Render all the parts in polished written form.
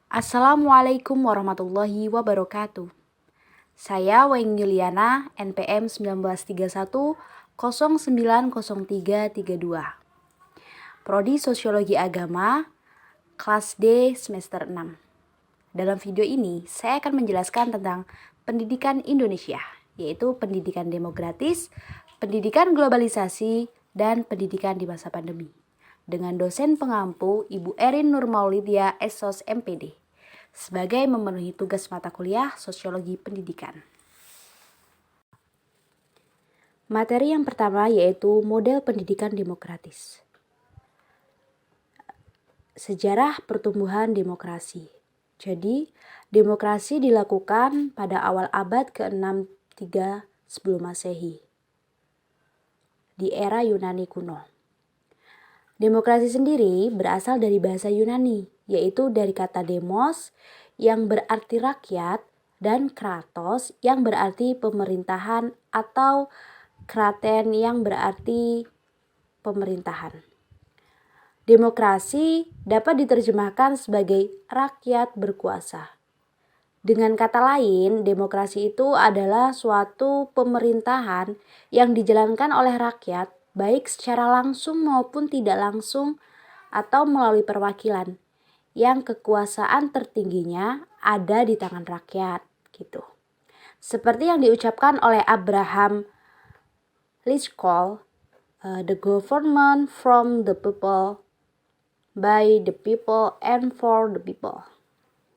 Assalamualaikum warahmatullahi wabarakatuh. Saya Weng Yuliana, NPM 1931 090332. Prodi Sosiologi Agama, kelas D semester 6. Dalam video ini, saya akan menjelaskan tentang pendidikan Indonesia, yaitu pendidikan demokratis, pendidikan globalisasi, dan pendidikan di masa pandemi. Dengan dosen pengampu Ibu Erin Nurmaulidia Esos MPD sebagai memenuhi tugas mata kuliah Sosiologi Pendidikan. Materi yang pertama yaitu model pendidikan demokratis. Sejarah pertumbuhan demokrasi. Jadi, demokrasi dilakukan pada awal abad ke-6 sebelum Masehi di era Yunani kuno. Demokrasi sendiri berasal dari bahasa Yunani, yaitu dari kata demos yang berarti rakyat dan kratos yang berarti pemerintahan atau kraten yang berarti pemerintahan. Demokrasi dapat diterjemahkan sebagai rakyat berkuasa. Dengan kata lain, demokrasi itu adalah suatu pemerintahan yang dijalankan oleh rakyat baik secara langsung maupun tidak langsung atau melalui perwakilan yang kekuasaan tertingginya ada di tangan rakyat gitu. Seperti yang diucapkan oleh Abraham Lincoln, the government from the people, by the people and for the people.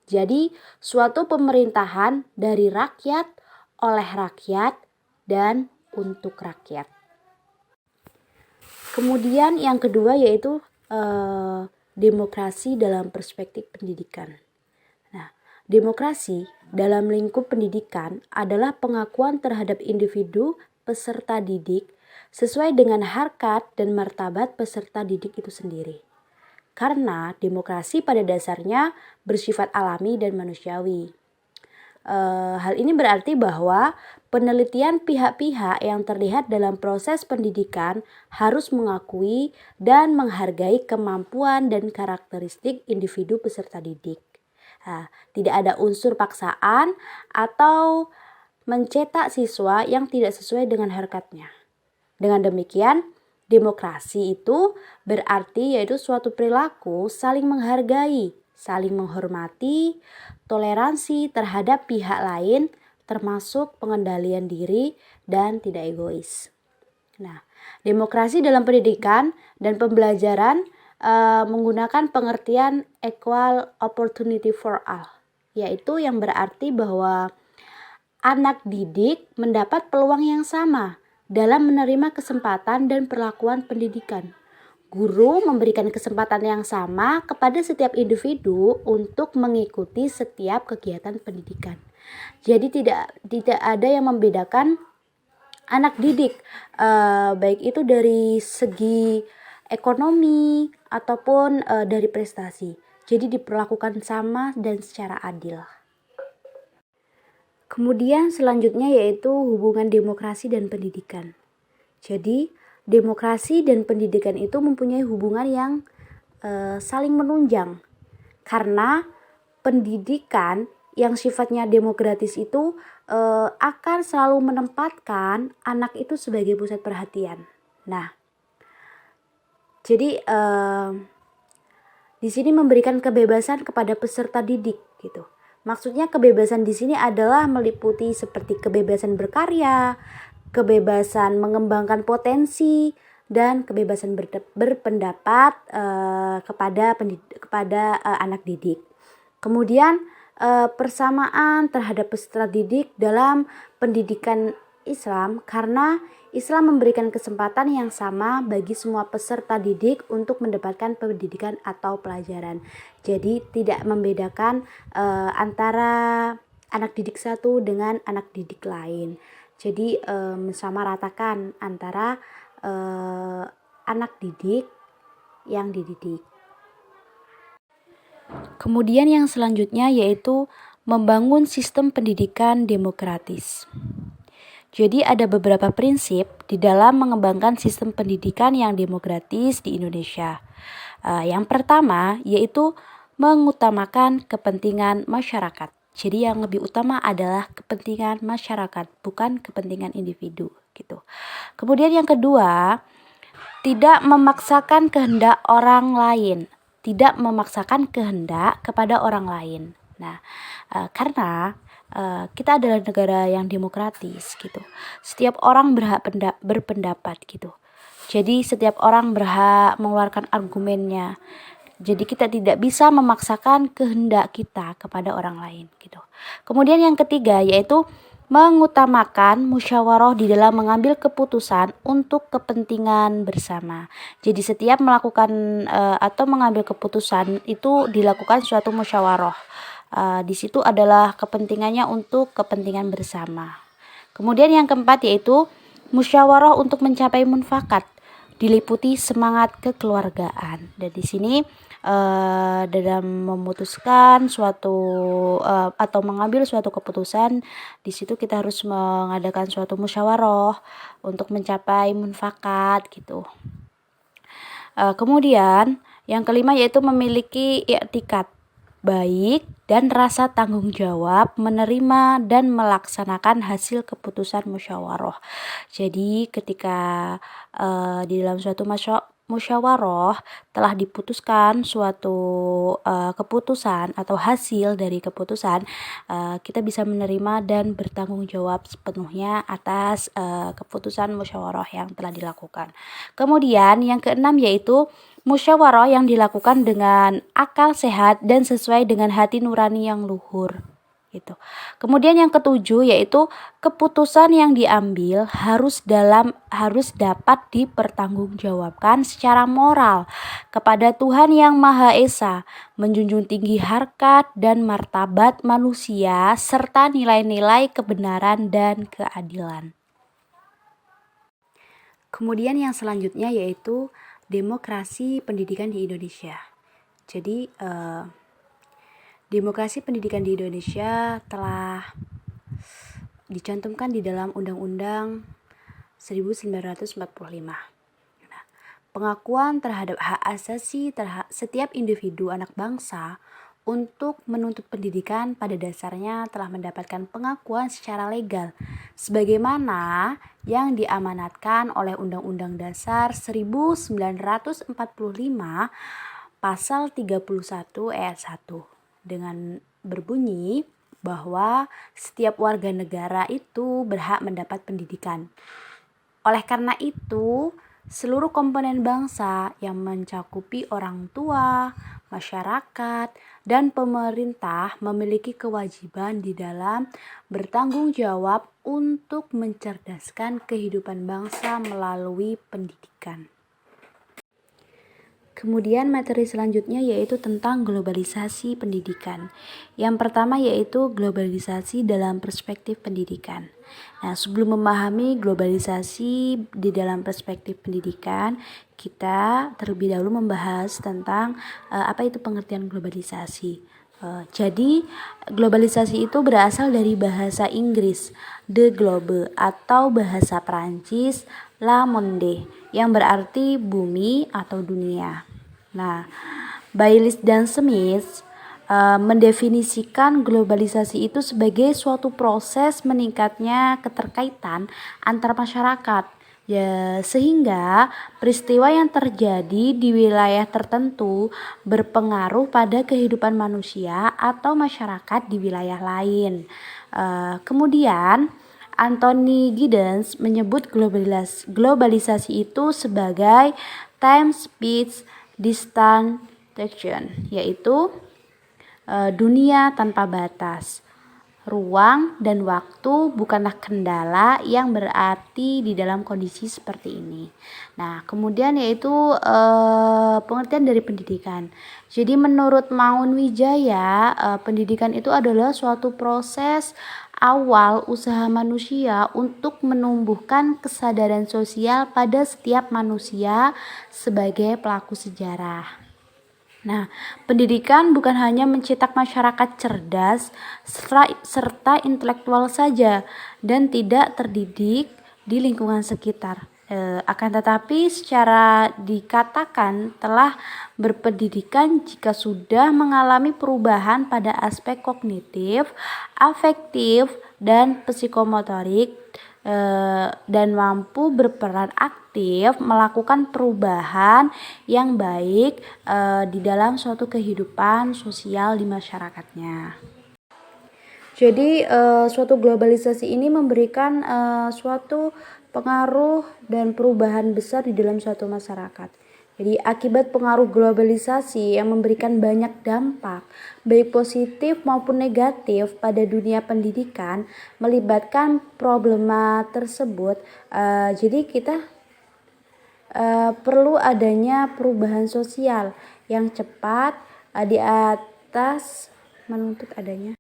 Jadi suatu pemerintahan dari rakyat, oleh rakyat, dan untuk rakyat. Kemudian yang kedua yaitu demokrasi dalam perspektif pendidikan. Nah, demokrasi dalam lingkup pendidikan adalah pengakuan terhadap individu peserta didik sesuai dengan harkat dan martabat peserta didik itu sendiri. Karena demokrasi pada dasarnya bersifat alami dan manusiawi. Hal ini berarti bahwa penelitian pihak-pihak yang terlihat dalam proses pendidikan harus mengakui dan menghargai kemampuan dan karakteristik individu peserta didik. Tidak ada unsur paksaan atau mencetak siswa yang tidak sesuai dengan harkatnya. Dengan demikian, demokrasi itu berarti yaitu suatu perilaku saling menghargai, saling menghormati, toleransi terhadap pihak lain, termasuk pengendalian diri dan tidak egois. Nah, demokrasi dalam pendidikan dan pembelajaran menggunakan pengertian equal opportunity for all, yaitu yang berarti bahwa anak didik mendapat peluang yang sama dalam menerima kesempatan dan perlakuan pendidikan. Guru memberikan kesempatan yang sama kepada setiap individu untuk mengikuti setiap kegiatan pendidikan. Jadi tidak ada yang membedakan anak didik, baik itu dari segi ekonomi ataupun dari prestasi. Jadi diperlakukan sama dan secara adil. Kemudian selanjutnya yaitu hubungan demokrasi dan pendidikan. Jadi demokrasi dan pendidikan itu mempunyai hubungan yang saling menunjang. Karena pendidikan yang sifatnya demokratis itu akan selalu menempatkan anak itu sebagai pusat perhatian. Nah, jadi di sini memberikan kebebasan kepada peserta didik gitu. Maksudnya kebebasan di sini adalah meliputi seperti kebebasan berkarya, kebebasan mengembangkan potensi, dan kebebasan berpendapat kepada anak didik. Kemudian persamaan terhadap peserta didik dalam pendidikan Islam karena Islam memberikan kesempatan yang sama bagi semua peserta didik untuk mendapatkan pendidikan atau pelajaran. Jadi tidak membedakan antara anak didik satu dengan anak didik lain. Jadi mensamaratakan antara anak didik yang dididik. Kemudian yang selanjutnya yaitu membangun sistem pendidikan demokratis. Jadi ada beberapa prinsip di dalam mengembangkan sistem pendidikan yang demokratis di Indonesia. Yang pertama yaitu mengutamakan kepentingan masyarakat. Jadi yang lebih utama adalah kepentingan masyarakat, bukan kepentingan individu gitu. Kemudian yang kedua, tidak memaksakan kehendak orang lain, tidak memaksakan kehendak kepada orang lain. Nah, karena kita adalah negara yang demokratis gitu. Setiap orang berhak berpendapat gitu. Jadi setiap orang berhak mengeluarkan argumennya. Jadi kita tidak bisa memaksakan kehendak kita kepada orang lain gitu. Kemudian yang ketiga yaitu mengutamakan musyawarah di dalam mengambil keputusan untuk kepentingan bersama. Jadi setiap melakukan atau mengambil keputusan itu dilakukan suatu musyawarah. Di situ adalah kepentingannya untuk kepentingan bersama. Kemudian yang keempat yaitu musyawarah untuk mencapai mufakat, diliputi semangat kekeluargaan. Dan di sini dalam memutuskan suatu atau mengambil suatu keputusan, di situ kita harus mengadakan suatu musyawarah untuk mencapai mufakat gitu. Kemudian yang kelima yaitu memiliki i'tikad baik dan rasa tanggung jawab menerima dan melaksanakan hasil keputusan musyawarah. Jadi ketika di dalam suatu musyawarah telah diputuskan suatu keputusan atau hasil dari keputusan, kita bisa menerima dan bertanggung jawab sepenuhnya atas keputusan musyawarah yang telah dilakukan. Kemudian yang keenam yaitu musyawarah yang dilakukan dengan akal sehat dan sesuai dengan hati nurani yang luhur gitu. Kemudian yang ketujuh yaitu keputusan yang diambil harus dapat dipertanggungjawabkan secara moral kepada Tuhan Yang Maha Esa, menjunjung tinggi harkat dan martabat manusia serta nilai-nilai kebenaran dan keadilan. Kemudian yang selanjutnya yaitu demokrasi pendidikan di Indonesia. Jadi demokrasi pendidikan di Indonesia telah dicantumkan di dalam Undang-Undang 1945. Nah, pengakuan terhadap hak asasi setiap individu anak bangsa untuk menuntut pendidikan pada dasarnya telah mendapatkan pengakuan secara legal sebagaimana yang diamanatkan oleh Undang-Undang Dasar 1945 pasal 31 ayat 1 dengan berbunyi bahwa setiap warga negara itu berhak mendapat pendidikan. Oleh karena itu, seluruh komponen bangsa yang mencakupi orang tua, masyarakat, dan pemerintah memiliki kewajiban di dalam bertanggung jawab untuk mencerdaskan kehidupan bangsa melalui pendidikan. Kemudian materi selanjutnya yaitu tentang globalisasi pendidikan. Yang pertama yaitu globalisasi dalam perspektif pendidikan. Nah, sebelum memahami globalisasi di dalam perspektif pendidikan, kita terlebih dahulu membahas tentang apa itu pengertian globalisasi. Jadi globalisasi itu berasal dari bahasa Inggris de globe atau bahasa Perancis la monde yang berarti bumi atau dunia. Nah, Baylis dan Smith mendefinisikan globalisasi itu sebagai suatu proses meningkatnya keterkaitan antar masyarakat. Ya, sehingga peristiwa yang terjadi di wilayah tertentu berpengaruh pada kehidupan manusia atau masyarakat di wilayah lain. Kemudian Anthony Giddens menyebut globalisasi itu sebagai time, space, distance, yaitu dunia tanpa batas. Ruang dan waktu bukanlah kendala yang berarti di dalam kondisi seperti ini. Nah, kemudian yaitu pengertian dari pendidikan. Jadi menurut Maun Wijaya, pendidikan itu adalah suatu proses awal usaha manusia untuk menumbuhkan kesadaran sosial pada setiap manusia sebagai pelaku sejarah. Nah, pendidikan bukan hanya mencetak masyarakat cerdas serta intelektual saja dan tidak terdidik di lingkungan sekitar. Akan tetapi secara dikatakan telah berpendidikan jika sudah mengalami perubahan pada aspek kognitif, afektif, dan psikomotorik, dan mampu berperan aktif melakukan perubahan yang baik di dalam suatu kehidupan sosial di masyarakatnya. Jadi suatu globalisasi ini memberikan suatu pengaruh dan perubahan besar di dalam suatu masyarakat. Jadi akibat pengaruh globalisasi yang memberikan banyak dampak, baik positif maupun negatif pada dunia pendidikan, melibatkan problema tersebut. Jadi kita perlu adanya perubahan sosial yang cepat di atas menuntut adanya.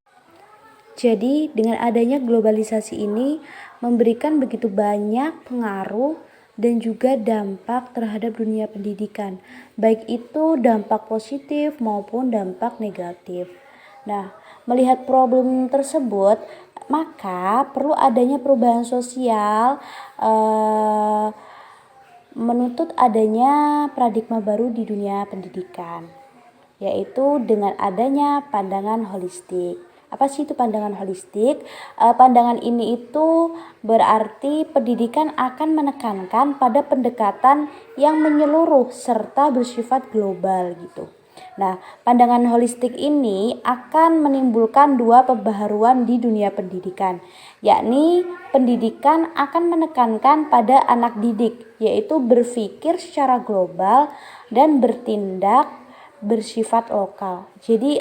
Jadi dengan adanya globalisasi ini memberikan begitu banyak pengaruh dan juga dampak terhadap dunia pendidikan, baik itu dampak positif maupun dampak negatif. Nah, melihat problem tersebut, maka perlu adanya perubahan sosial, menuntut adanya paradigma baru di dunia pendidikan, yaitu dengan adanya pandangan holistik. Apa sih itu pandangan holistik? Pandangan ini itu berarti pendidikan akan menekankan pada pendekatan yang menyeluruh serta bersifat global gitu. Nah, pandangan holistik ini akan menimbulkan dua pembaharuan di dunia pendidikan, yakni pendidikan akan menekankan pada anak didik, yaitu berpikir secara global dan bertindak bersifat lokal. Jadi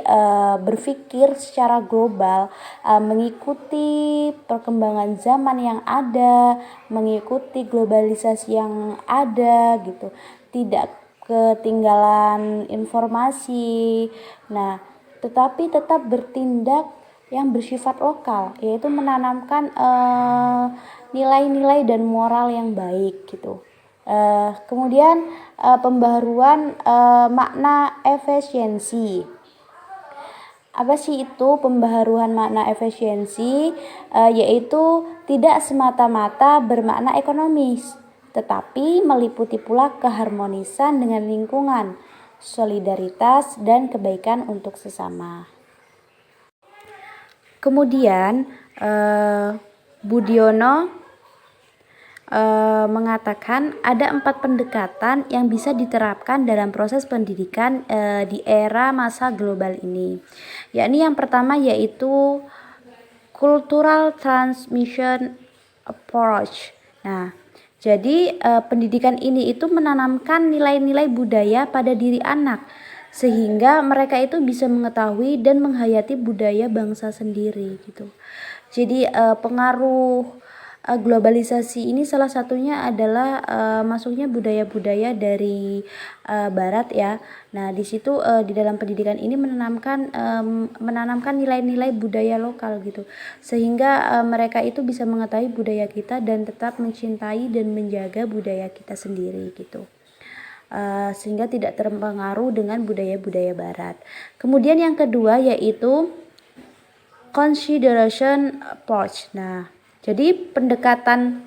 berpikir secara global, mengikuti perkembangan zaman yang ada, mengikuti globalisasi yang ada gitu. Tidak ketinggalan informasi. Nah, tetapi tetap bertindak yang bersifat lokal, yaitu menanamkan nilai-nilai dan moral yang baik gitu. Kemudian pembaharuan makna efisiensi. Apa sih itu pembaharuan makna efisiensi? Yaitu tidak semata-mata bermakna ekonomis, tetapi meliputi pula keharmonisan dengan lingkungan, solidaritas, dan kebaikan untuk sesama. Kemudian Budiono mengatakan ada 4 pendekatan yang bisa diterapkan dalam proses pendidikan di era masa global ini, yakni yang pertama yaitu cultural transmission approach. Nah, jadi pendidikan ini itu menanamkan nilai-nilai budaya pada diri anak sehingga mereka itu bisa mengetahui dan menghayati budaya bangsa sendiri gitu. Jadi pengaruh globalisasi ini salah satunya adalah masuknya budaya-budaya dari barat ya. Nah, di situ di dalam pendidikan ini menanamkan nilai-nilai budaya lokal gitu. Sehingga mereka itu bisa mengetahui budaya kita dan tetap mencintai dan menjaga budaya kita sendiri gitu. Sehingga tidak terpengaruh dengan budaya-budaya barat. Kemudian yang kedua yaitu consideration approach. Nah, jadi pendekatan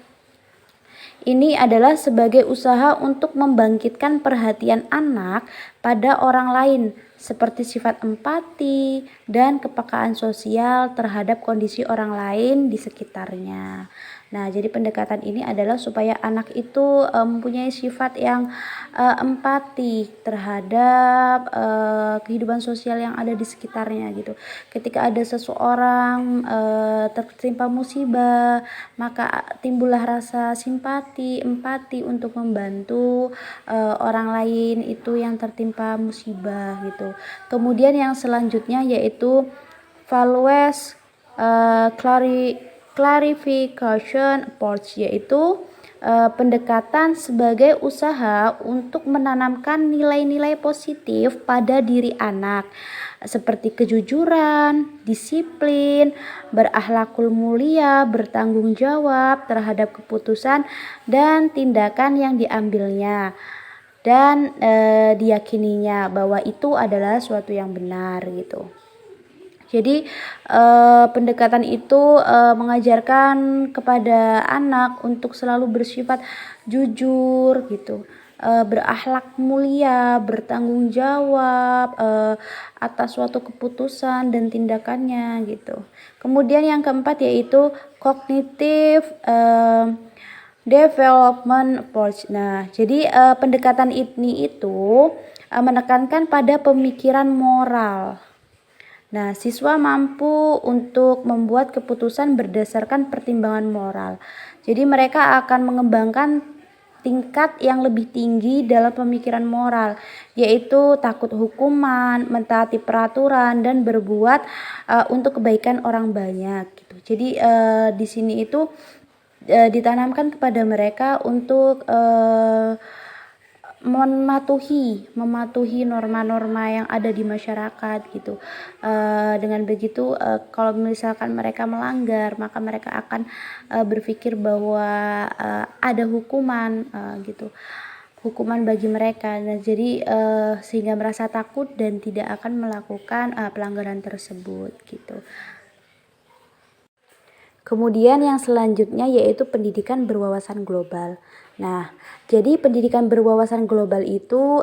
ini adalah sebagai usaha untuk membangkitkan perhatian anak pada orang lain seperti sifat empati dan kepekaan sosial terhadap kondisi orang lain di sekitarnya. Nah, jadi pendekatan ini adalah supaya anak itu mempunyai sifat yang empati terhadap kehidupan sosial yang ada di sekitarnya gitu. Ketika ada seseorang tertimpa musibah, maka timbullah rasa simpati, empati untuk membantu orang lain itu yang tertimpa musibah gitu. Kemudian yang selanjutnya yaitu values clarification approach, yaitu pendekatan sebagai usaha untuk menanamkan nilai-nilai positif pada diri anak seperti kejujuran, disiplin, berakhlakul mulia, bertanggung jawab terhadap keputusan dan tindakan yang diambilnya dan diyakininya bahwa itu adalah suatu yang benar gitu. Jadi pendekatan itu mengajarkan kepada anak untuk selalu bersifat jujur gitu, berakhlak mulia, bertanggung jawab atas suatu keputusan dan tindakannya gitu. Kemudian yang keempat yaitu cognitive development approach. Nah, jadi pendekatan ini itu menekankan pada pemikiran moral. Nah, siswa mampu untuk membuat keputusan berdasarkan pertimbangan moral. Jadi mereka akan mengembangkan tingkat yang lebih tinggi dalam pemikiran moral, yaitu takut hukuman, mentaati peraturan, dan berbuat untuk kebaikan orang banyak gitu. Jadi di sini itu ditanamkan kepada mereka untuk mematuhi norma-norma yang ada di masyarakat gitu. Dengan begitu kalau misalkan mereka melanggar, maka mereka akan berpikir bahwa ada hukuman gitu, hukuman bagi mereka. Nah, jadi sehingga merasa takut dan tidak akan melakukan pelanggaran tersebut gitu. Kemudian yang selanjutnya yaitu pendidikan berwawasan global. Nah, jadi pendidikan berwawasan global itu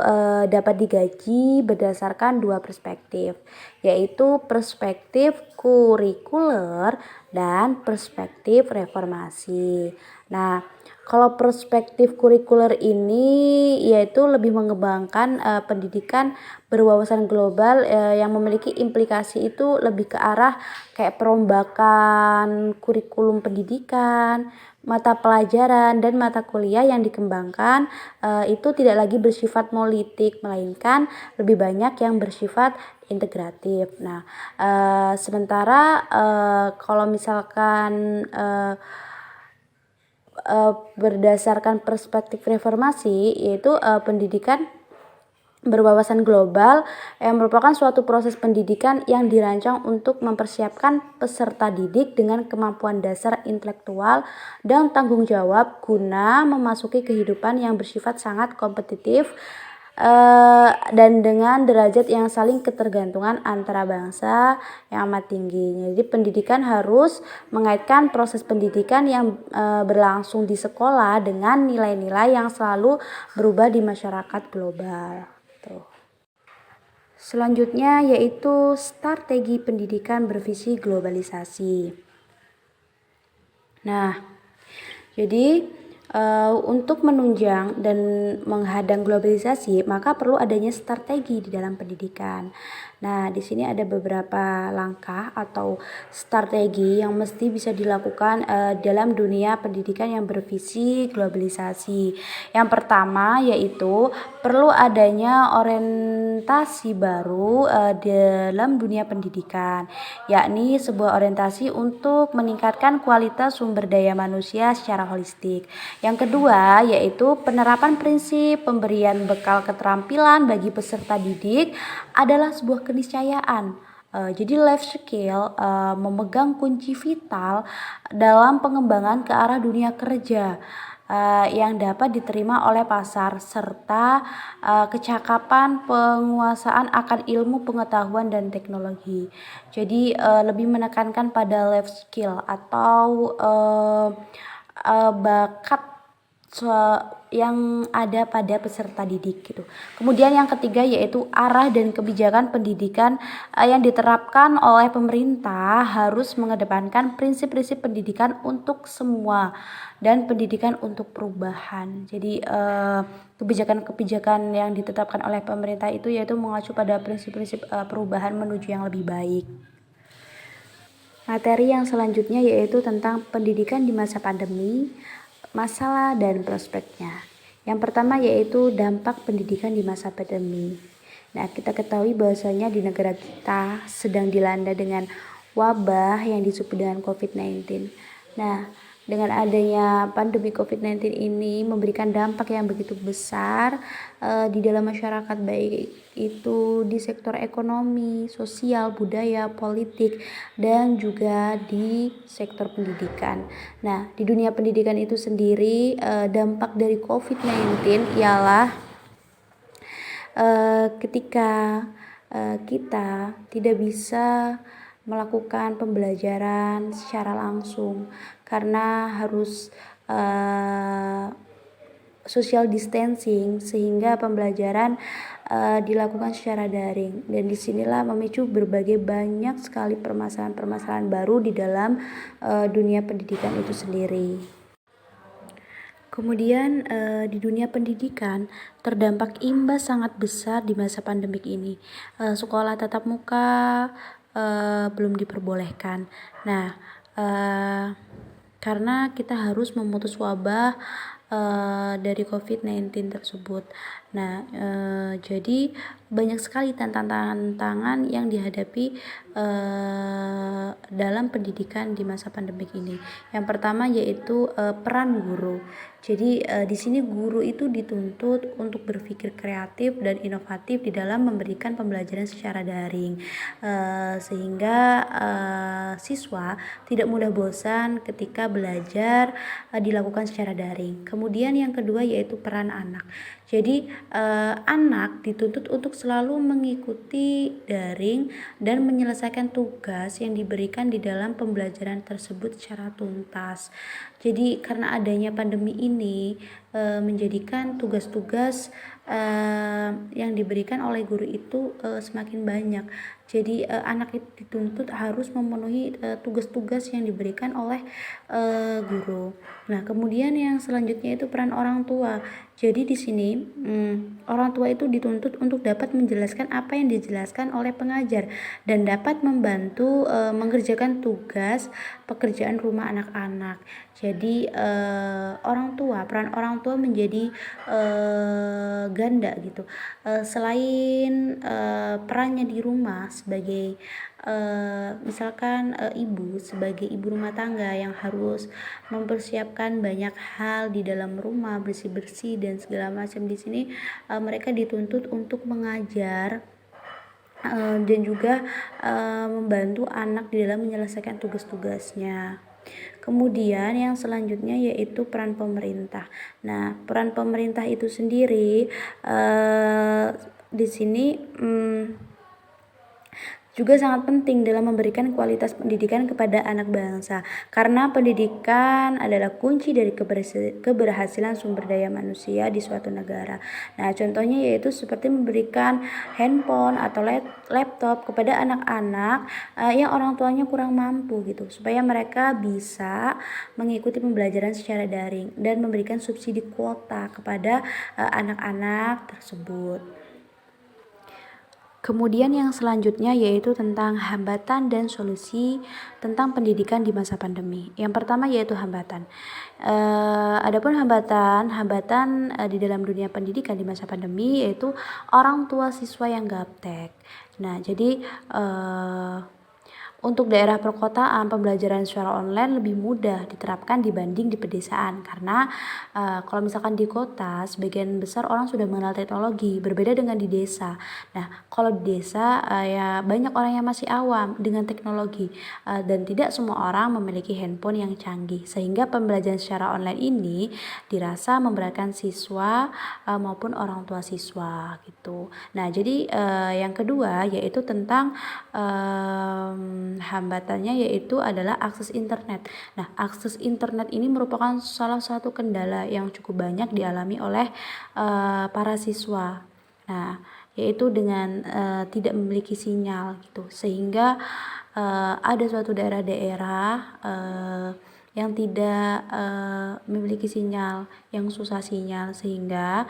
dapat digaji berdasarkan dua perspektif, yaitu perspektif kurikuler dan perspektif reformasi. Nah, kalau perspektif kurikuler ini yaitu lebih mengembangkan pendidikan berwawasan global yang memiliki implikasi itu lebih ke arah kayak perombakan kurikulum pendidikan, mata pelajaran dan mata kuliah yang dikembangkan itu tidak lagi bersifat monolitik, melainkan lebih banyak yang bersifat integratif. Nah, sementara kalau misalkan berdasarkan perspektif reformasi, yaitu pendidikan berwawasan global yang merupakan suatu proses pendidikan yang dirancang untuk mempersiapkan peserta didik dengan kemampuan dasar intelektual dan tanggung jawab guna memasuki kehidupan yang bersifat sangat kompetitif dan dengan derajat yang saling ketergantungan antara bangsa yang amat tinggi. Jadi pendidikan harus mengaitkan proses pendidikan yang berlangsung di sekolah dengan nilai-nilai yang selalu berubah di masyarakat global. Tuh. Selanjutnya yaitu strategi pendidikan bervisi globalisasi. Nah, jadi untuk menunjang dan menghadang globalisasi, maka perlu adanya strategi di dalam pendidikan. Nah, di sini ada beberapa langkah atau strategi yang mesti bisa dilakukan dalam dunia pendidikan yang bervisi globalisasi. Yang pertama yaitu perlu adanya orientasi baru dalam dunia pendidikan, yakni sebuah orientasi untuk meningkatkan kualitas sumber daya manusia secara holistik. Yang kedua yaitu penerapan prinsip pemberian bekal keterampilan bagi peserta didik adalah sebuah keniscayaan. Jadi life skill memegang kunci vital dalam pengembangan ke arah dunia kerja yang dapat diterima oleh pasar serta kecakapan penguasaan akan ilmu pengetahuan dan teknologi. Jadi lebih menekankan pada life skill atau bakat yang ada pada peserta didik gitu. Kemudian yang ketiga yaitu arah dan kebijakan pendidikan yang diterapkan oleh pemerintah harus mengedepankan prinsip-prinsip pendidikan untuk semua dan pendidikan untuk perubahan. Jadi kebijakan-kebijakan yang ditetapkan oleh pemerintah itu yaitu mengacu pada prinsip-prinsip perubahan menuju yang lebih baik. Materi yang selanjutnya yaitu tentang pendidikan di masa pandemi, masalah dan prospeknya. Yang pertama yaitu dampak pendidikan di masa pandemi. Nah, kita ketahui bahwasanya di negara kita sedang dilanda dengan wabah yang disebut dengan COVID-19. Nah, dengan adanya pandemi COVID-19 ini memberikan dampak yang begitu besar di dalam masyarakat, baik itu di sektor ekonomi, sosial, budaya, politik, dan juga di sektor pendidikan. Nah, di dunia pendidikan itu sendiri dampak dari COVID-19 ialah ketika kita tidak bisa melakukan pembelajaran secara langsung karena harus social distancing, sehingga pembelajaran dilakukan secara daring, dan disinilah memicu berbagai banyak sekali permasalahan-permasalahan baru di dalam dunia pendidikan itu sendiri. Kemudian di dunia pendidikan terdampak imbas sangat besar di masa pandemik ini. Sekolah tatap muka belum diperbolehkan. Nah, karena kita harus memutus wabah dari COVID-19 tersebut. Nah, jadi banyak sekali tantangan yang dihadapi dalam pendidikan di masa pandemik ini. Yang pertama yaitu peran guru. Jadi di sini guru itu dituntut untuk berpikir kreatif dan inovatif di dalam memberikan pembelajaran secara daring, sehingga siswa tidak mudah bosan ketika belajar dilakukan secara daring. Kemudian yang kedua yaitu peran anak. Jadi anak dituntut untuk selalu mengikuti daring dan menyelesaikan tugas yang diberikan di dalam pembelajaran tersebut secara tuntas. Jadi karena adanya pandemi ini menjadikan tugas-tugas yang diberikan oleh guru itu semakin banyak. Jadi anak itu dituntut harus memenuhi tugas-tugas yang diberikan oleh guru. Nah, kemudian yang selanjutnya itu peran orang tua. Jadi di sini orang tua itu dituntut untuk dapat menjelaskan apa yang dijelaskan oleh pengajar dan dapat membantu mengerjakan tugas pekerjaan rumah anak-anak. Jadi peran orang tua menjadi ganda gitu. Selain perannya di rumah sebagai misalkan ibu sebagai ibu rumah tangga yang harus mempersiapkan banyak hal di dalam rumah, bersih-bersih dan segala macam, di sini mereka dituntut untuk mengajar dan juga membantu anak di dalam menyelesaikan tugas-tugasnya. Kemudian yang selanjutnya yaitu peran pemerintah. Nah, peran pemerintah itu sendiri di sini juga sangat penting dalam memberikan kualitas pendidikan kepada anak bangsa, karena pendidikan adalah kunci dari keberhasilan sumber daya manusia di suatu negara. Nah, contohnya yaitu seperti memberikan handphone atau laptop kepada anak-anak yang orang tuanya kurang mampu gitu, supaya mereka bisa mengikuti pembelajaran secara daring dan memberikan subsidi kuota kepada anak-anak tersebut. Kemudian yang selanjutnya yaitu tentang hambatan dan solusi tentang pendidikan di masa pandemi. Yang pertama yaitu hambatan. Adapun hambatan di dalam dunia pendidikan di masa pandemi yaitu orang tua siswa yang gaptek. Nah, jadi untuk daerah perkotaan, pembelajaran secara online lebih mudah diterapkan dibanding di pedesaan, karena kalau misalkan di kota sebagian besar orang sudah mengenal teknologi, berbeda dengan di desa. Nah, kalau di desa ya banyak orang yang masih awam dengan teknologi dan tidak semua orang memiliki handphone yang canggih, sehingga pembelajaran secara online ini dirasa memberatkan siswa maupun orang tua siswa gitu. Nah, jadi yang kedua yaitu tentang hambatannya yaitu adalah akses internet. Nah, akses internet ini merupakan salah satu kendala yang cukup banyak dialami oleh para siswa. Nah, yaitu dengan tidak memiliki sinyal gitu, sehingga ada suatu daerah-daerah yang tidak memiliki sinyal, yang susah sinyal, sehingga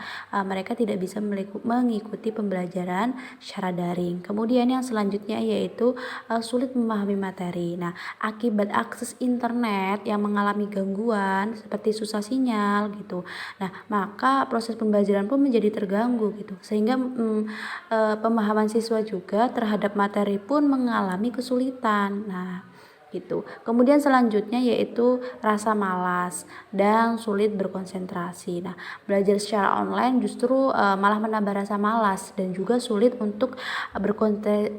mereka tidak bisa mengikuti pembelajaran secara daring. Kemudian yang selanjutnya yaitu sulit memahami materi. Nah, akibat akses internet yang mengalami gangguan seperti susah sinyal gitu. Nah, maka proses pembelajaran pun menjadi terganggu gitu, sehingga pemahaman siswa juga terhadap materi pun mengalami kesulitan. Nah, gitu. Kemudian selanjutnya yaitu rasa malas dan sulit berkonsentrasi. Nah, belajar secara online justru malah menambah rasa malas dan juga sulit untuk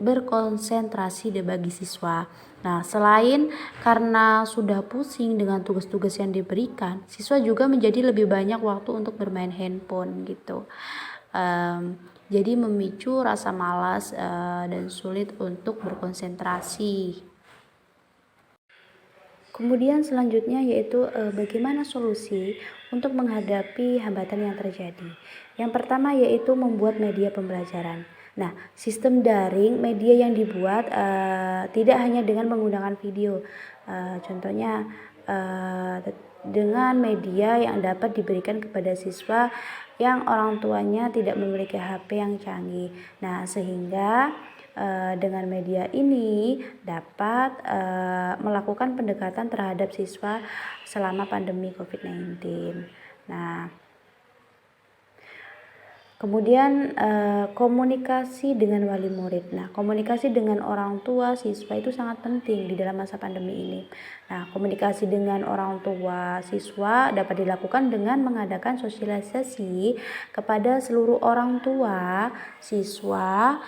berkonsentrasi bagi siswa. Nah, selain karena sudah pusing dengan tugas-tugas yang diberikan, siswa juga menjadi lebih banyak waktu untuk bermain handphone gitu. Jadi memicu rasa malas dan sulit untuk berkonsentrasi. Kemudian selanjutnya yaitu bagaimana solusi untuk menghadapi hambatan yang terjadi. Yang pertama yaitu membuat media pembelajaran. Nah, sistem daring media yang dibuat tidak hanya dengan menggunakan video. Contohnya dengan media yang dapat diberikan kepada siswa yang orang tuanya tidak memiliki HP yang canggih. Nah, sehingga dengan media ini dapat melakukan pendekatan terhadap siswa selama pandemi COVID-19. Nah, kemudian komunikasi dengan wali murid. Nah, komunikasi dengan orang tua siswa itu sangat penting di dalam masa pandemi ini. Nah, komunikasi dengan orang tua siswa dapat dilakukan dengan mengadakan sosialisasi kepada seluruh orang tua siswa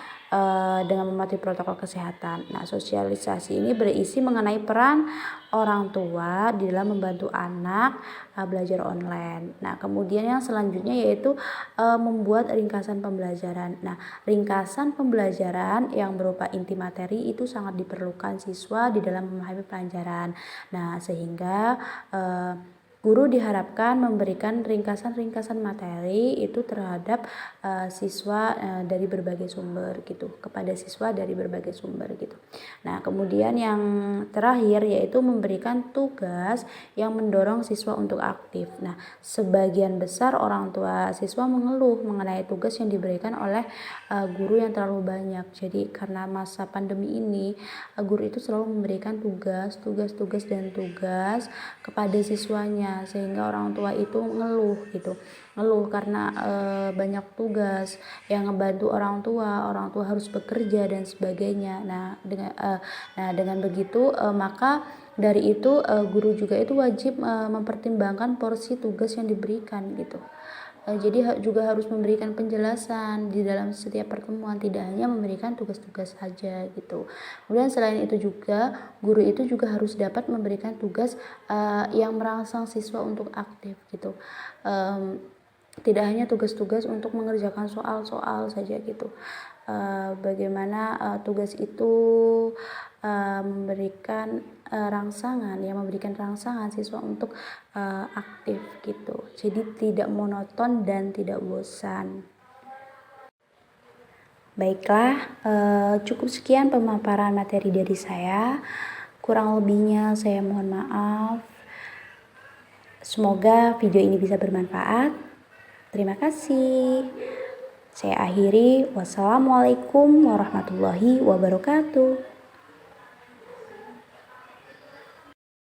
dengan mematuhi protokol kesehatan. Nah, sosialisasi ini berisi mengenai peran orang tua di dalam membantu anak belajar online. Nah, kemudian yang selanjutnya yaitu membuat ringkasan pembelajaran. Nah, ringkasan pembelajaran yang berupa inti materi itu sangat diperlukan siswa di dalam memahami pelajaran. Nah, sehingga guru diharapkan memberikan ringkasan-ringkasan materi itu terhadap siswa dari berbagai sumber gitu, kepada siswa dari berbagai sumber gitu. Nah, kemudian yang terakhir yaitu memberikan tugas yang mendorong siswa untuk aktif. Nah, sebagian besar orang tua siswa mengeluh mengenai tugas yang diberikan oleh guru yang terlalu banyak. Jadi karena masa pandemi ini guru itu selalu memberikan tugas kepada siswanya, sehingga orang tua itu ngeluh karena banyak tugas yang ngebantu orang tua harus bekerja dan sebagainya. Nah, dengan begitu maka dari itu guru juga itu wajib mempertimbangkan porsi tugas yang diberikan gitu. Jadi juga harus memberikan penjelasan di dalam setiap pertemuan, tidak hanya memberikan tugas-tugas saja gitu. Kemudian selain itu juga guru itu juga harus dapat memberikan tugas yang merangsang siswa untuk aktif gitu. Tidak hanya tugas-tugas untuk mengerjakan soal-soal saja gitu. Bagaimana tugas itu memberikan rangsangan siswa untuk aktif gitu. Jadi tidak monoton dan tidak bosan. Baiklah, cukup sekian pemaparan materi dari saya. Kurang lebihnya saya mohon maaf. Semoga video ini bisa bermanfaat. Terima kasih. Saya akhiri. Wassalamualaikum warahmatullahi wabarakatuh.